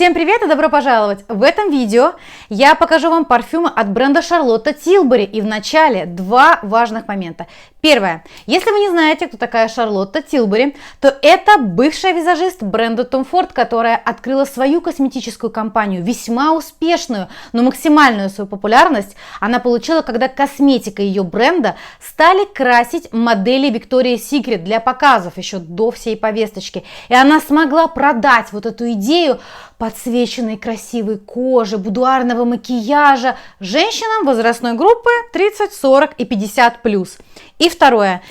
Всем привет и добро пожаловать! В этом видео я покажу вам парфюмы от бренда Шарлотта Тилбери. И в начале два важных момента. Первое. Если вы не знаете, кто такая Шарлотта Тилбери, то это бывшая визажист бренда Tom Ford, которая открыла свою косметическую компанию, весьма успешную, но максимальную свою популярность она получила, когда косметика ее бренда стали красить модели Victoria's Secret для показов еще до всей повесточки. И она смогла продать вот эту идею подсвеченной красивой кожи, будуарного макияжа женщинам возрастной группы 30, 40 и 50+. И второе.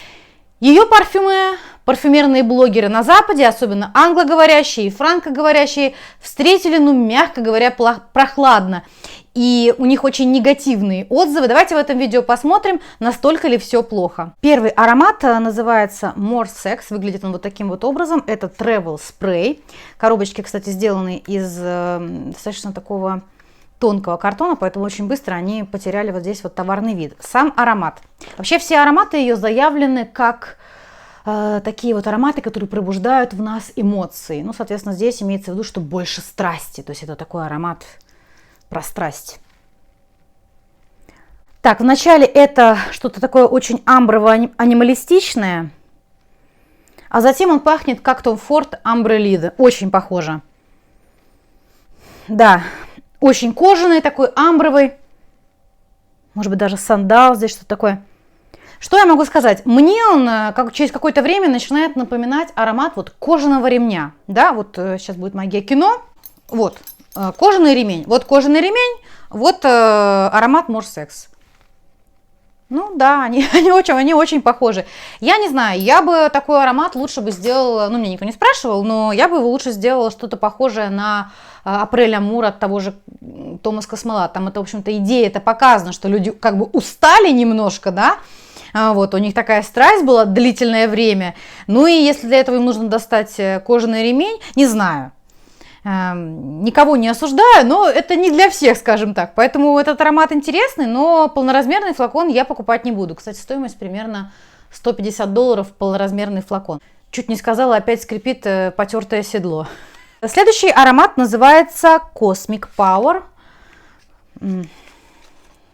Ее парфюмы парфюмерные блогеры на Западе, особенно англоговорящие и франкоговорящие, встретили, мягко говоря, прохладно. И у них очень негативные отзывы. Давайте в этом видео посмотрим, настолько ли все плохо. Первый аромат называется More Sex. Выглядит он вот таким вот образом. Это Travel Spray. Коробочки, кстати, сделаны из достаточно такого тонкого картона, поэтому очень быстро они потеряли вот здесь вот товарный вид. Сам аромат. Вообще все ароматы ее заявлены как такие вот ароматы, которые пробуждают в нас эмоции. Соответственно, здесь имеется в виду, что больше страсти. То есть это такой аромат про страсть. Так, вначале это что-то такое очень амброво-анималистичное, а затем он пахнет как Tom Ford Ambre Leather. Очень похоже. Да, очень кожаный такой, амбровый. Может быть, даже сандал, здесь что-то такое. Что я могу сказать? Мне он через какое-то время начинает напоминать аромат вот кожаного ремня. Да, вот сейчас будет магия кино. Вот. Кожаный ремень. Вот кожаный ремень, вот аромат More Sex. Да, они очень похожи. Я не знаю, я бы такой аромат лучше бы сделала, меня никто не спрашивал, но я бы его лучше сделала что-то похожее на Апрель Амур от того же Томас Космолат. Там это, в общем-то, идея, это показано, что люди как бы устали немножко, да, вот, у них такая страсть была длительное время. И если для этого им нужно достать кожаный ремень, не знаю. Никого не осуждаю, но это не для всех, скажем так. Поэтому этот аромат интересный, но полноразмерный флакон я покупать не буду. Кстати, стоимость примерно $150 полноразмерный флакон. Чуть не сказала, опять скрипит потертое седло. Следующий аромат называется Cosmic Power.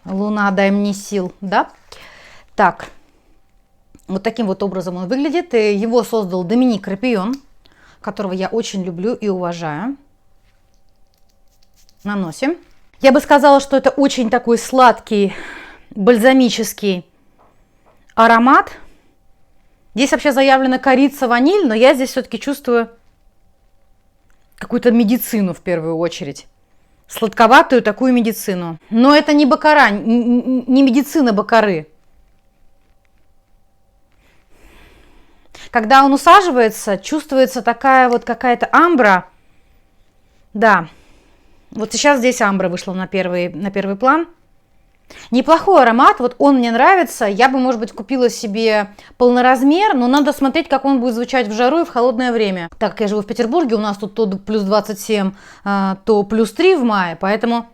Луна, дай мне сил, да? Так, вот таким вот образом он выглядит. Его создал Доминик Рапион, которого я очень люблю и уважаю. Наносим. Я бы сказала, что это очень такой сладкий, бальзамический аромат. Здесь вообще заявлена корица, ваниль, но я здесь все-таки чувствую какую-то медицину в первую очередь. Сладковатую такую медицину. Но это не баккара, не медицина баккары. Когда он усаживается, чувствуется такая вот какая-то амбра. Да, вот сейчас здесь амбра вышла на первый план. Неплохой аромат, вот он мне нравится. Я бы, может быть, купила себе полноразмер, но надо смотреть, как он будет звучать в жару и в холодное время. Так как я живу в Петербурге, у нас тут то плюс 27, то плюс 3 в мае, поэтому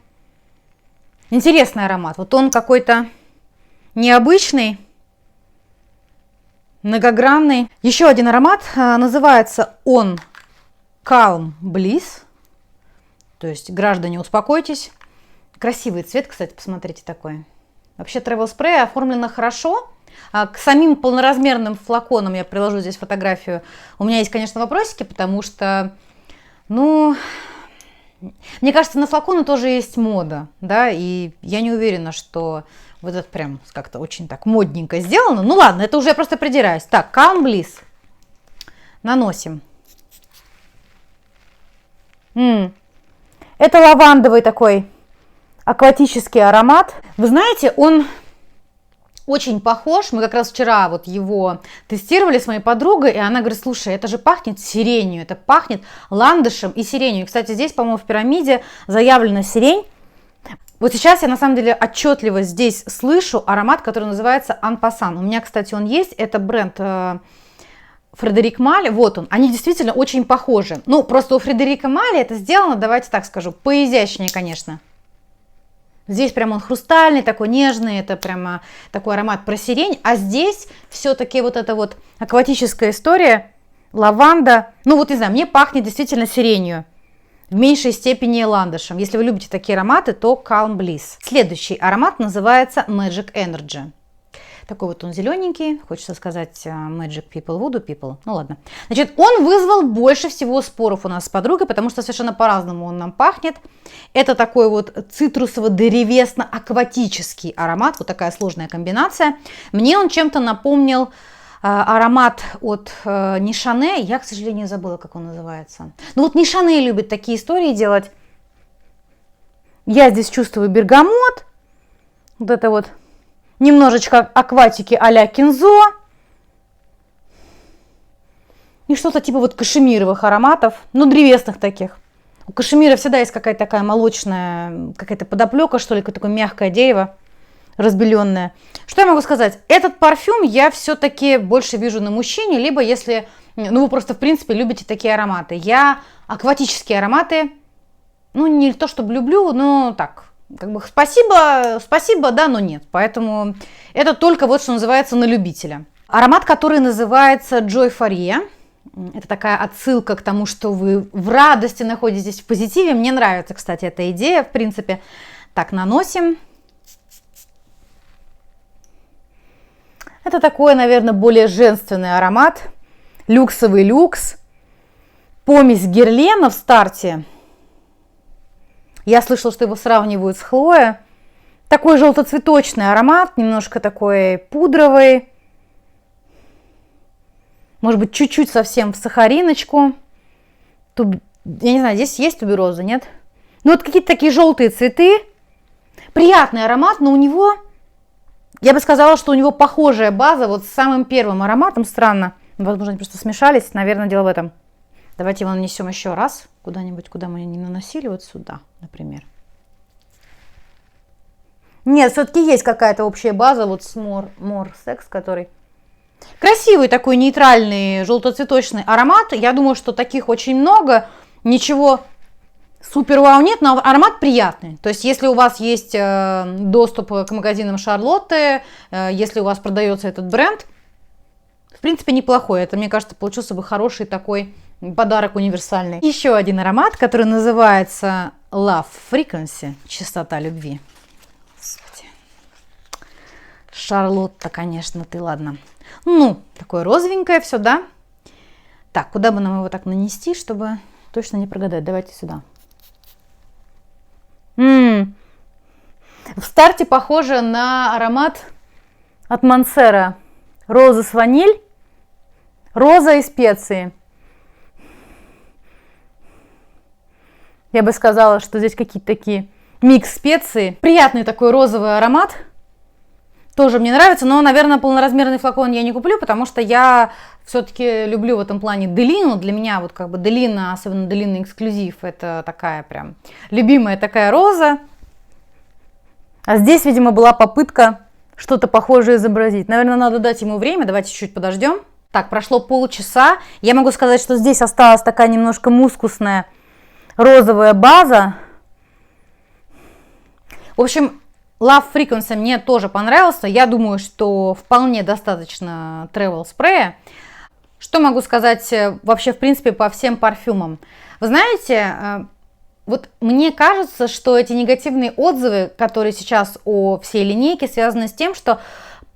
интересный аромат. Вот он какой-то необычный. Многогранный. Еще один аромат называется он Calm Bliss. То есть, граждане, успокойтесь. Красивый цвет, кстати, посмотрите такой. Вообще Travel Spray оформлено хорошо. К самим полноразмерным флаконам я приложу здесь фотографию. У меня есть, конечно, вопросики, потому что, мне кажется, на флаконы тоже есть мода, да, и я не уверена, что вот это прям как-то очень так модненько сделано. Ладно, это уже я просто придираюсь. Так, Calm Bliss. Наносим. Это лавандовый такой акватический аромат. Вы знаете, он очень похож. Мы как раз вчера вот его тестировали с моей подругой, и она говорит: слушай, это же пахнет сиренью, это пахнет ландышем и сиренью. Кстати, здесь, по-моему, в пирамиде заявлена сирень. Вот сейчас я на самом деле отчетливо здесь слышу аромат, который называется En Passant. У меня, кстати, он есть. Это бренд Фредерик Мале. Вот он. Они действительно очень похожи. Просто у Фредерика Мале это сделано, давайте так скажу, поизящнее, конечно. Здесь прям он хрустальный, такой нежный. Это прямо такой аромат про сирень. А здесь все-таки вот эта вот акватическая история. Лаванда. Не знаю, мне пахнет действительно сиренью. в меньшей степени ландышем. Если вы любите такие ароматы, то Calm Bliss. Следующий аромат называется Magic Energy. Такой вот он зелененький, хочется сказать Magic People, Voodoo People, ну ладно. Значит, он вызвал больше всего споров у нас с подругой, потому что совершенно по-разному он нам пахнет. Это такой вот цитрусово-древесно-акватический аромат, вот такая сложная комбинация. Мне он чем-то напомнил аромат от Нишане, я, к сожалению, забыла, как он называется. Ну вот Нишане любит такие истории делать. Я здесь чувствую бергамот, вот это вот. Немножечко акватики а-ля кинзо. И что-то типа вот кашемировых ароматов. Ну, древесных таких. У кашемира всегда есть какая-то такая молочная, какая-то подоплека, что ли, какое-то такое мягкое дерево, разбеленное. Что я могу сказать? Этот парфюм я все-таки больше вижу на мужчине, либо если, ну, вы просто, в принципе, любите такие ароматы. Я акватические ароматы, ну, не то чтобы люблю, но так, как бы спасибо, да, но нет. Поэтому это только вот, что называется, на любителя. Аромат, который называется Joyforia. Это такая отсылка к тому, что вы в радости находитесь, в позитиве. Мне нравится, кстати, эта идея, в принципе. Так, наносим. Это такой, наверное, более женственный аромат. Люксовый люкс. Помесь Герлена в старте. Я слышала, что его сравнивают с Хлоя. Такой желтоцветочный аромат, немножко такой пудровый. Может быть, чуть-чуть совсем в сахариночку. Я не знаю, здесь есть тубероза, нет? Ну, вот какие-то такие желтые цветы. Приятный аромат, но у него, я бы сказала, что у него похожая база вот с самым первым ароматом. Странно. Возможно, они просто смешались. Наверное, дело в этом. Давайте его нанесем еще раз куда-нибудь, куда мы не наносили, вот сюда, например. Нет, все-таки есть какая-то общая база, вот с More Sex, который... Красивый такой нейтральный желтоцветочный аромат. Я думаю, что таких очень много. Ничего супер вау нет, но аромат приятный. То есть, если у вас есть доступ к магазинам Шарлотты, если у вас продается этот бренд, в принципе, неплохой. Это, мне кажется, получился бы хороший такой подарок универсальный. Еще один аромат, который называется Love Frequency, частота любви. Господи. Шарлотта, конечно, ты, ладно. Ну, такое розовенькое все, да? Так, куда бы нам его так нанести, чтобы точно не прогадать? Давайте сюда. В старте похоже на аромат от Мансера. Роза с ваниль, роза и специи. Я бы сказала, что здесь какие-то такие микс специй. Приятный такой розовый аромат. Тоже мне нравится, но, наверное, полноразмерный флакон я не куплю, потому что я все-таки люблю в этом плане Делину. Для меня вот как бы Делина, особенно Делина эксклюзив, это такая прям любимая такая роза. А здесь, видимо, была попытка что-то похожее изобразить. Наверное, надо дать ему время, давайте чуть-чуть подождем. Так, прошло полчаса. Я могу сказать, что здесь осталась такая немножко мускусная розовая база. В общем, Love Frequency мне тоже понравился. Я думаю, что вполне достаточно travel спрея. Что могу сказать вообще, в принципе, по всем парфюмам? Вы знаете, вот мне кажется, что эти негативные отзывы, которые сейчас о всей линейке, связаны с тем, что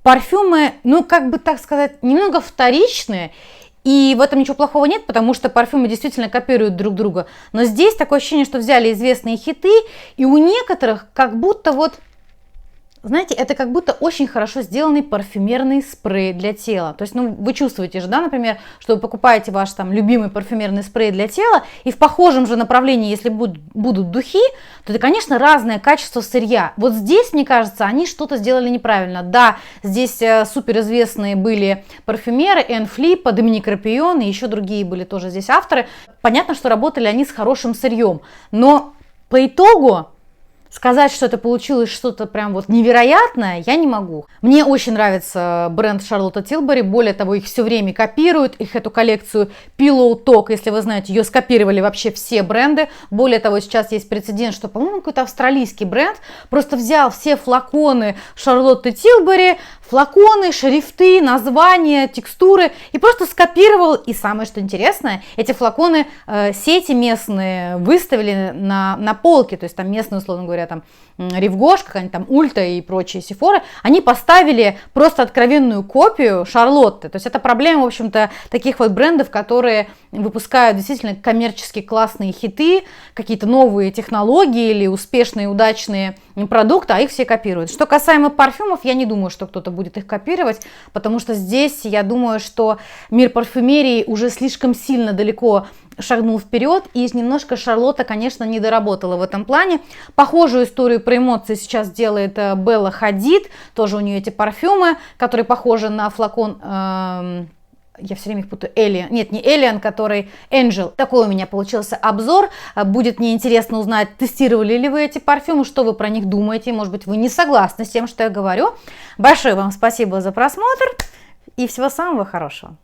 парфюмы, ну, как бы так сказать, немного вторичные. И в этом ничего плохого нет, потому что парфюмы действительно копируют друг друга. Но здесь такое ощущение, что взяли известные хиты, и у некоторых как будто вот, знаете, это как будто очень хорошо сделанный парфюмерный спрей для тела. То есть, ну, вы чувствуете же, да, например, что вы покупаете ваш там любимый парфюмерный спрей для тела, и в похожем же направлении, если будут духи, то это, конечно, разное качество сырья. Вот здесь, мне кажется, они что-то сделали неправильно. Да, здесь суперизвестные были парфюмеры, Энн Флипа, Доминик Рапион, и еще другие были тоже здесь авторы. Понятно, что работали они с хорошим сырьем, но по итогу сказать, что это получилось что-то прям вот невероятное, я не могу. Мне очень нравится бренд Charlotte Tilbury, более того, их все время копируют, их эту коллекцию Pillow Talk, если вы знаете, ее скопировали вообще все бренды. Более того, сейчас есть прецедент, что, по-моему, какой-то австралийский бренд просто взял все флаконы Charlotte Tilbury, флаконы, шрифты, названия, текстуры и просто скопировал. И самое что интересное, эти флаконы сети местные выставили на полке, то есть там местные, условно говоря, там Ревгош, какая-нибудь там Ульта и прочие Сефоры, они поставили просто откровенную копию Шарлотты. То есть это проблема, в общем-то, таких вот брендов, которые выпускают действительно коммерчески классные хиты, какие-то новые технологии или успешные, удачные продукты, а их все копируют. Что касаемо парфюмов, я не думаю, что кто-то будет их копировать, потому что здесь я думаю, что мир парфюмерии уже слишком сильно далеко шагнул вперед, и немножко Шарлотта, конечно, не доработала в этом плане. Похожую историю про эмоции сейчас делает Белла Хадид, тоже у нее эти парфюмы, которые похожи на флакон, я все время их путаю, Элиан, нет, не Элиан, который Angel. Такой у меня получился обзор, будет мне интересно узнать, тестировали ли вы эти парфюмы, что вы про них думаете, может быть, вы не согласны с тем, что я говорю. Большое вам спасибо за просмотр и всего самого хорошего.